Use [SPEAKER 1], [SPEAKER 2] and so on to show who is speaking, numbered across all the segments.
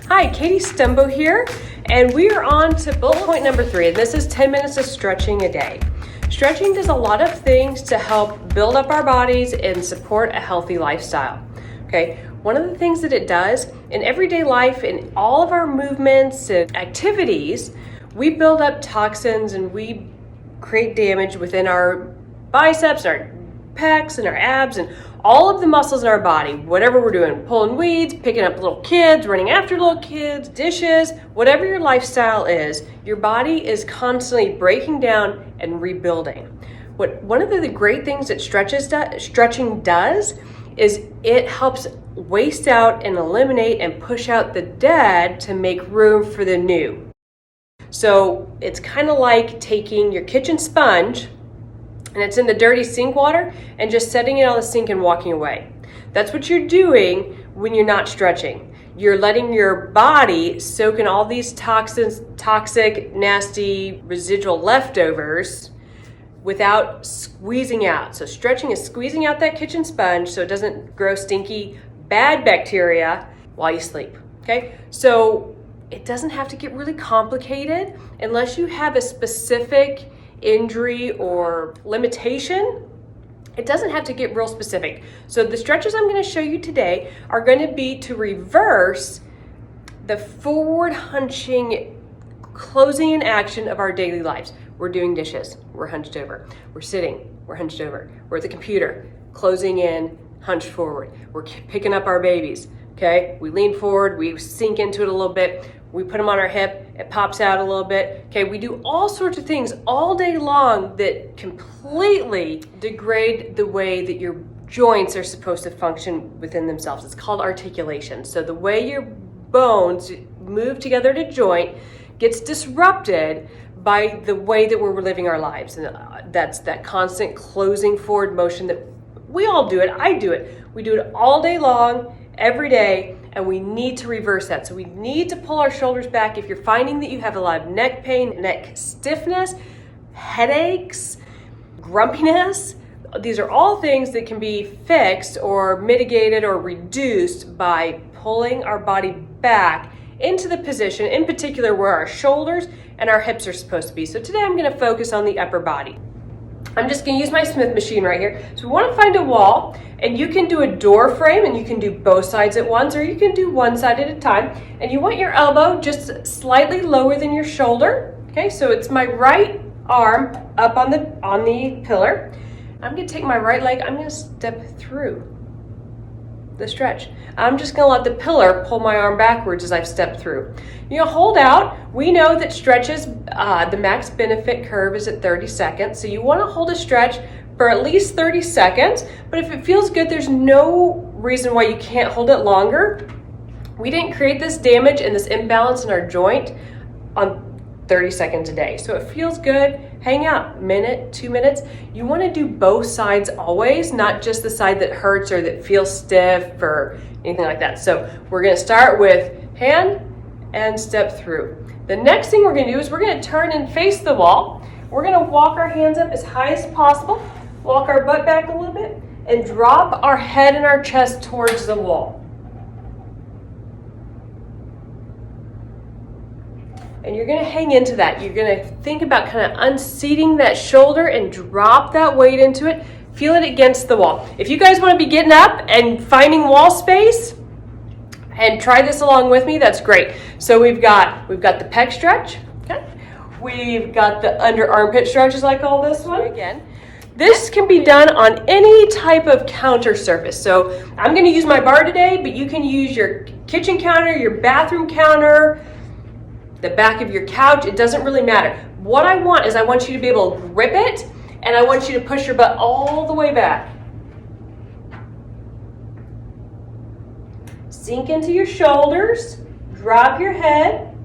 [SPEAKER 1] Hi, KatieStumbo here, and we are on to bullet point number 3, and this is 10 minutes of stretching a day. Stretching does a lot of things to help build up our bodies and support a healthy lifestyle. Okay, one of the things that it does in everyday life, in all of our movements and activities, we build up toxins and we create damage within our biceps, our pecs, and our abs, and all of the muscles in our body. Whatever we're doing, pulling weeds, picking up little kids, running after little kids, dishes, whatever your lifestyle is, your body is constantly breaking down and rebuilding. One of the great things that stretching does is it helps waste out and eliminate and push out the dead to make room for the new. So it's kind of like taking your kitchen sponge and it's in the dirty sink water and just setting it on the sink and walking away. That's what you're doing when you're not stretching. You're letting your body soak in all these toxins, toxic, nasty, residual leftovers without squeezing out. So stretching is squeezing out that kitchen sponge so it doesn't grow stinky, bad bacteria while you sleep, okay? So it doesn't have to get really complicated unless you have a specific injury or limitation. It doesn't have to get real specific. So the stretches I'm going to show you today are going to be to reverse the forward hunching closing in action of our daily lives. We're doing dishes, we're hunched over. We're sitting, we're hunched over. We're at the computer, closing in, hunched forward. We're picking up our babies, okay? We lean forward, we sink into it a little bit. We put them on our hip, it pops out a little bit. Okay, we do all sorts of things all day long that completely degrade the way that your joints are supposed to function within themselves. It's called articulation. So the way your bones move together to joint gets disrupted by the way that we're living our lives. And that's that constant closing forward motion that we all do it. I do it. We do it all day long, every day. And we need to reverse that. So we need to pull our shoulders back. If you're finding that you have a lot of neck pain, neck stiffness, headaches, grumpiness, these are all things that can be fixed or mitigated or reduced by pulling our body back into the position, in particular where our shoulders and our hips are supposed to be. So today I'm going to focus on the upper body. I'm just going to use my Smith machine right here. So we want to find a wall, and you can do a door frame, and you can do both sides at once, or you can do one side at a time. And you want your elbow just slightly lower than your shoulder. Okay, so it's my right arm up on the pillar. I'm going to take my right leg. I'm going to step through the stretch. I'm just going to let the pillar pull my arm backwards as I've stepped through. You know, hold out. We know that stretches, the max benefit curve is at 30 seconds. So you want to hold a stretch for at least 30 seconds. But if it feels good, there's no reason why you can't hold it longer. We didn't create this damage and this imbalance in our joint on 30 seconds a day. So it feels good. Hang out, minute, 2 minutes. You want to do both sides always, not just the side that hurts or that feels stiff or anything like that. So we're going to start with hand and step through. The next thing we're going to do is we're going to turn and face the wall. We're going to walk our hands up as high as possible, walk our butt back a little bit, and drop our head and our chest towards the wall. And you're going to hang into that. You're going to think about kind of unseating that shoulder and drop that weight into it. Feel it against the wall. If you guys want to be getting up and finding wall space and try this along with me, that's great. So we've got the pec stretch. Okay. We've got the under armpit stretch, as I call this one. Again, this can be done on any type of counter surface. So I'm going to use my bar today, but you can use your kitchen counter, your bathroom counter, the back of your couch. It doesn't really matter. What I want is I want you to be able to grip it, and I want you to push your butt all the way back. Sink into your shoulders, drop your head,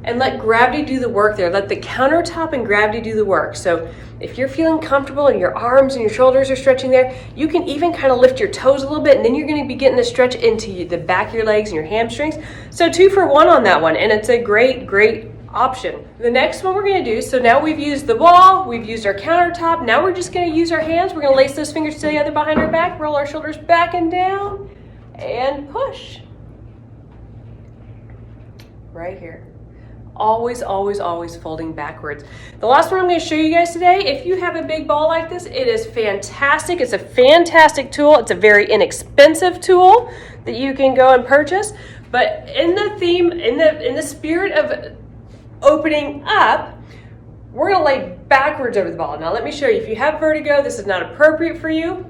[SPEAKER 1] and let gravity do the work there. Let the countertop and gravity do the work. So if you're feeling comfortable and your arms and your shoulders are stretching there, you can even kind of lift your toes a little bit, and then you're going to be getting the stretch into the back of your legs and your hamstrings. So 2 for 1 on that one, and it's a great, great option. The next one we're going to do, so now we've used the wall, we've used our countertop, now we're just going to use our hands. We're going to lace those fingers together behind our back, roll our shoulders back and down, and push. right here. Always, always, always folding backwards. The last one I'm going to show you guys today, if you have a big ball like this, it is fantastic. It's a fantastic tool. It's a very inexpensive tool that you can go and purchase. But in the theme, in the spirit of opening up, we're going to lay backwards over the ball. Now let me show you. If you have vertigo, this is not appropriate for you,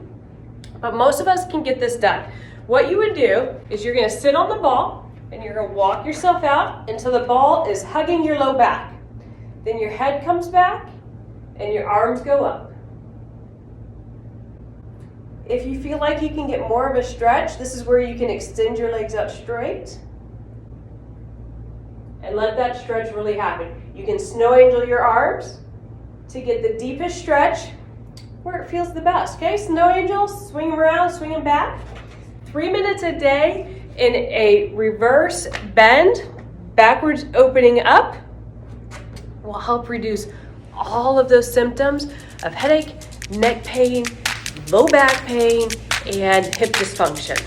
[SPEAKER 1] but most of us can get this done. What you would do is you're going to sit on the ball, and you're going to walk yourself out until the ball is hugging your low back. Then your head comes back and your arms go up. If you feel like you can get more of a stretch, this is where you can extend your legs out straight and let that stretch really happen. You can snow angel your arms to get the deepest stretch where it feels the best. Okay, snow angel, swing them around, swing them back. 3 minutes a day in a reverse bend, backwards opening up, will help reduce all of those symptoms of headache, neck pain, low back pain, and hip dysfunction.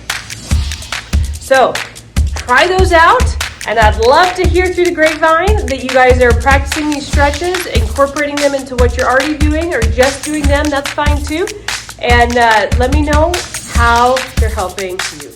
[SPEAKER 1] So try those out, and I'd love to hear through the grapevine that you guys are practicing these stretches, incorporating them into what you're already doing or just doing them. That's fine too. And let me know how they're helping you.